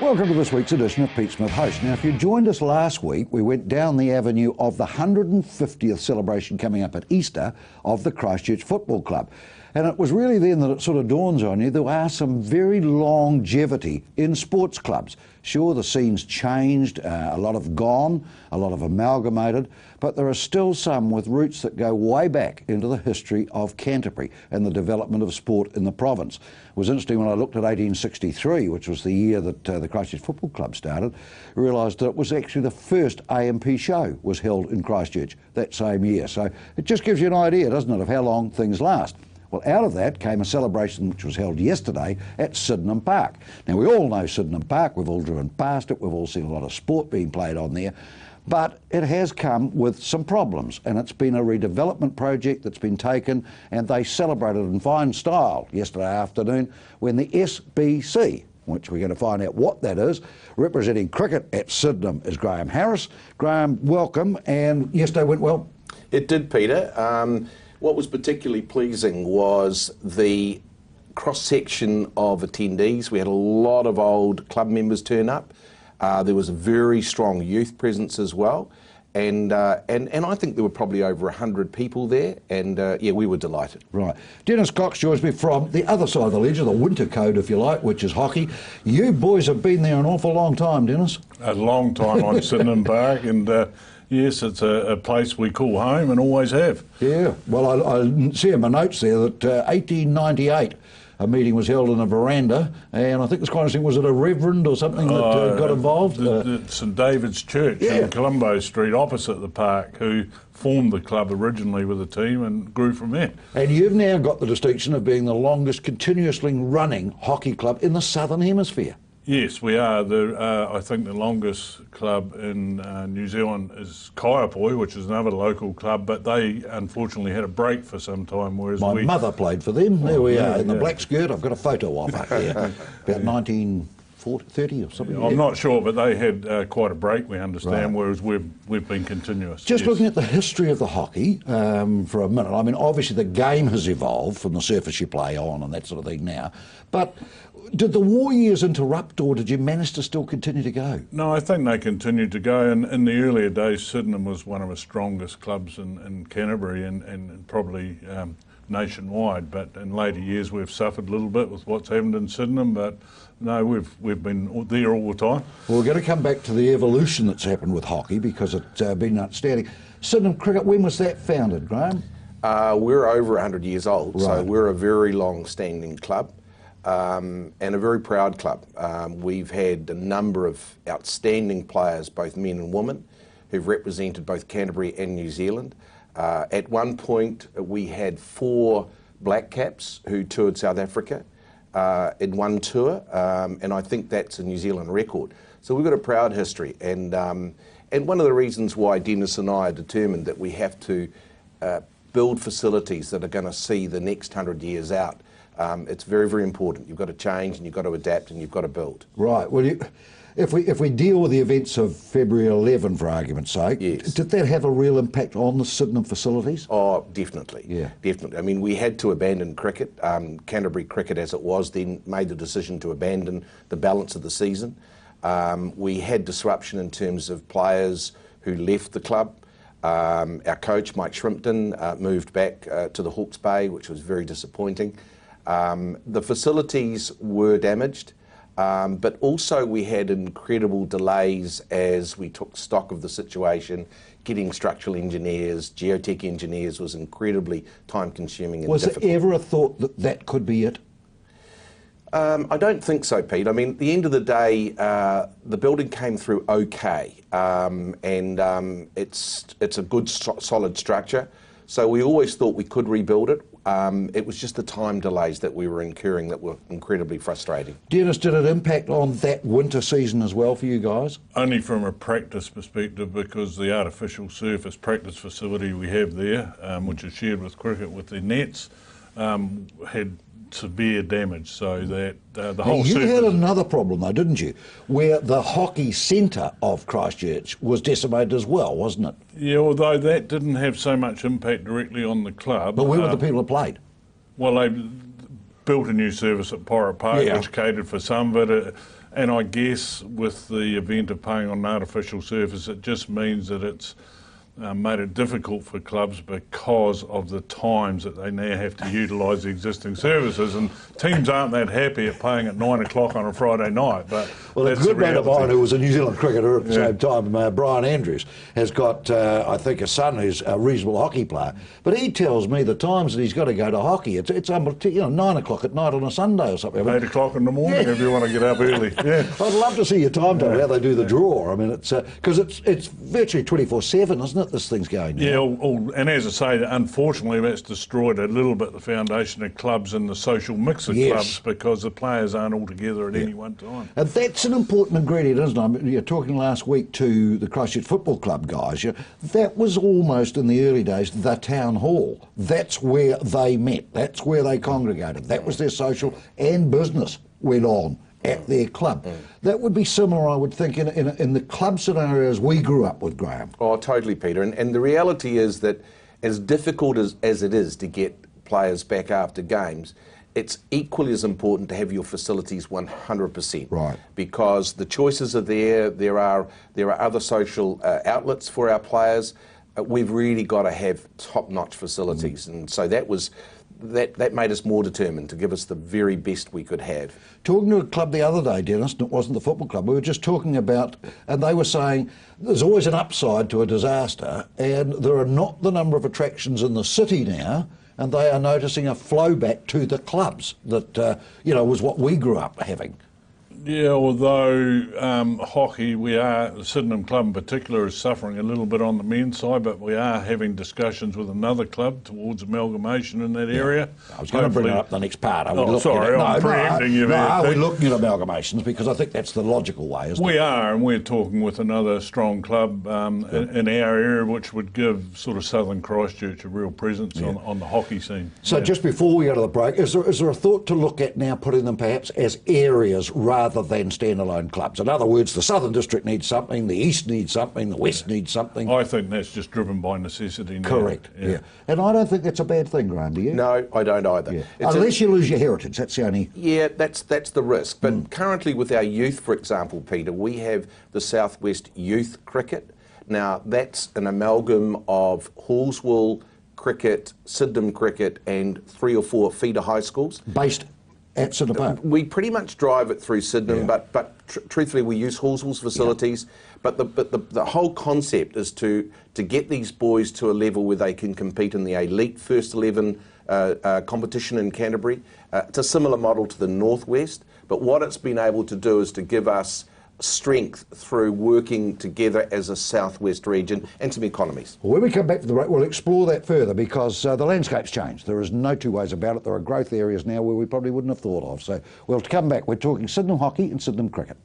Welcome to this week's edition of Pete Smith Host. Now, if you joined us last week, we went down the avenue of the 150th celebration coming up at Easter of the Christchurch Football Club. And it was really then that it sort of dawns on you there are some very longevity in sports clubs. Sure, the scene's changed, a lot have gone, a lot have amalgamated, but there are still some with roots that go way back into the history of Canterbury and the development of sport in the province. It was interesting when I looked at 1863, which was the year that the Christchurch Football Club started, I realised that it was actually the first AMP show was held in Christchurch that same year. So it just gives you an idea, doesn't it, of how long things last. Well, out of that came a celebration which was held yesterday at Sydenham Park. Now, we all know Sydenham Park, we've all driven past it, we've all seen a lot of sport being played on there, but it has come with some problems, and it's been a redevelopment project that's been taken, and they celebrated in fine style yesterday afternoon when the SBC, which we're going to find out what that is, representing cricket at Sydenham, is Graham Harris. Graham, welcome, and yesterday went well? It did, Peter. What was particularly pleasing was the cross-section of attendees. We had a lot of old club members turn up. There was a very strong youth presence as well. And I think there were probably over 100 people there, and yeah, we were delighted. Right. Dennis Cox joins me from the other side of the ledger, the winter code, if you like, which is hockey. You boys have been there an awful long time, Dennis. A long time on Sydenham Park, and yes, it's a place we call home and always have. Yeah, well, I see in my notes there that 1898 a meeting was held in a veranda, and I think this kind of thing, was it a reverend or something that got involved? St David's Church in Colombo Street opposite the park, who formed the club originally with a team and grew from there. And you've now got the distinction of being the longest continuously running hockey club in the Southern Hemisphere. Yes, we are. I think the longest club in New Zealand is Kaiapoi, which is another local club, but they unfortunately had a break for some time, whereas My mother played for them. There we are, in the black skirt. I've got a photo of her here, about 1930 or something. I'm not sure, but they had quite a break, we understand, whereas we've been continuous. Just looking at the history of the hockey for a minute, I mean, obviously the game has evolved from the surface you play on and that sort of thing now, but did the war years interrupt, or did you manage to still continue to go? No, I think they continued to go. And in the earlier days, Sydenham was one of the strongest clubs in Canterbury and probably nationwide. But in later years, we've suffered a little bit with what's happened in Sydenham. But no, we've been there all the time. Well, we're going to come back to the evolution that's happened with hockey because it's been outstanding. Sydenham Cricket, when was that founded, Graham? We're over 100 years old, so we're a very long-standing club. And a very proud club. We've had a number of outstanding players, both men and women, who've represented both Canterbury and New Zealand. At one point, we had 4 black caps who toured South Africa in one tour, and I think that's a New Zealand record. So we've got a proud history, and one of the reasons why Dennis and I are determined that we have to build facilities that are going to see the next 100 years out. It's very, very important. You've got to change and you've got to adapt and you've got to build. Right. Well, if we deal with the events of February 11, for argument's sake, did that have a real impact on the Sydenham facilities? Oh, definitely. Yeah. Definitely. I mean, we had to abandon cricket. Canterbury Cricket, as it was then, made the decision to abandon the balance of the season. We had disruption in terms of players who left the club. Our coach, Mike Shrimpton, moved back to the Hawke's Bay, which was very disappointing. The facilities were damaged, but also we had incredible delays as we took stock of the situation. Getting structural engineers, geotech engineers was incredibly time-consuming and difficult. Was there ever a thought that that could be it? I don't think so, Pete. I mean, at the end of the day, the building came through okay, and it's a good, solid structure. So we always thought we could rebuild it. It was just the time delays that we were incurring that were incredibly frustrating. Dennis, did it impact on that winter season as well for you guys? Only from a practice perspective, because the artificial surface practice facility we have there, which is shared with cricket with their nets, had severe damage, so that the whole You had another problem though, didn't you, where the hockey centre of Christchurch was decimated as well, wasn't it? Yeah, although that didn't have so much impact directly on the club. But where were the people that played? Well, they built a new service at Pirate Park, which catered for some of it. And I guess with the event of paying on an artificial surface, it just means that it's made it difficult for clubs because of the times that they now have to utilise the existing services, and teams aren't that happy at paying at 9 o'clock on a Friday night. But well, a good mate of mine who was a New Zealand cricketer at the same time, Brian Andrews, has got, I think, a son who's a reasonable hockey player. But he tells me the times that he's got to go to hockey, it's 9 o'clock at night on a Sunday or something. 8 o'clock in the morning if you want to get up early. Yeah. I'd love to see your timetable, how they do the draw. I mean, it's because it's virtually 24/7, isn't it? This thing's going now. Yeah, and as I say, unfortunately, that's destroyed a little bit the foundation of clubs and the social mix of clubs, because the players aren't all together at any one time. And that's an important ingredient, isn't it? I mean, you're talking last week to the Christchurch Football Club guys. That was almost in the early days the town hall. That's where they met. That's where they congregated. That was their social and business went on at their club. That would be similar, I would think, in the club scenarios we grew up with, Graham. Oh, totally, Peter. And the reality is that as difficult as it is to get players back after games, it's equally as important to have your facilities 100%. Right. Because the choices are there. There are other social outlets for our players. We've really got to have top-notch facilities. And so that made us more determined to give us the very best we could have. Talking to a club the other day, Dennis, and it wasn't the football club, we were just talking about, and they were saying there's always an upside to a disaster, and there are not the number of attractions in the city now, and they are noticing a flow back to the clubs that, was what we grew up having. Yeah, although hockey, the Sydenham club in particular is suffering a little bit on the men's side, but we are having discussions with another club towards amalgamation in that area. I was going to bring it up the next part. I'm preempting you there. We're looking at amalgamations because I think that's the logical way, isn't it? We are, and we're talking with another strong club in our area, which would give sort of southern Christchurch a real presence on the hockey scene. So just before we go to the break, is there a thought to look at now putting them perhaps as areas rather than standalone clubs? In other words, the Southern District needs something, the East needs something, the West needs something. I think that's just driven by necessity now. Correct, yeah. And I don't think that's a bad thing, Graham, do you? No, I don't either. Yeah. Unless you lose your heritage, that's the only... Yeah, that's the risk. But currently with our youth, for example, Peter, we have the Southwest Youth Cricket. Now, that's an amalgam of Hallswell Cricket, Sydenham Cricket, and 3 or 4 feeder high schools. Based at Sydenham. We pretty much drive it through Sydenham, but truthfully we use Hallswell's facilities. But the whole concept is to get these boys to a level where they can compete in the elite first 11 competition in Canterbury. It's a similar model to the Northwest, but what it's been able to do is to give us strength through working together as a Southwest region and some economies. Well, when we come back to the break, we'll explore that further because the landscape's changed. There is no two ways about it. There are growth areas now where we probably wouldn't have thought of. So we'll come back. We're talking Sydenham hockey and Sydenham cricket.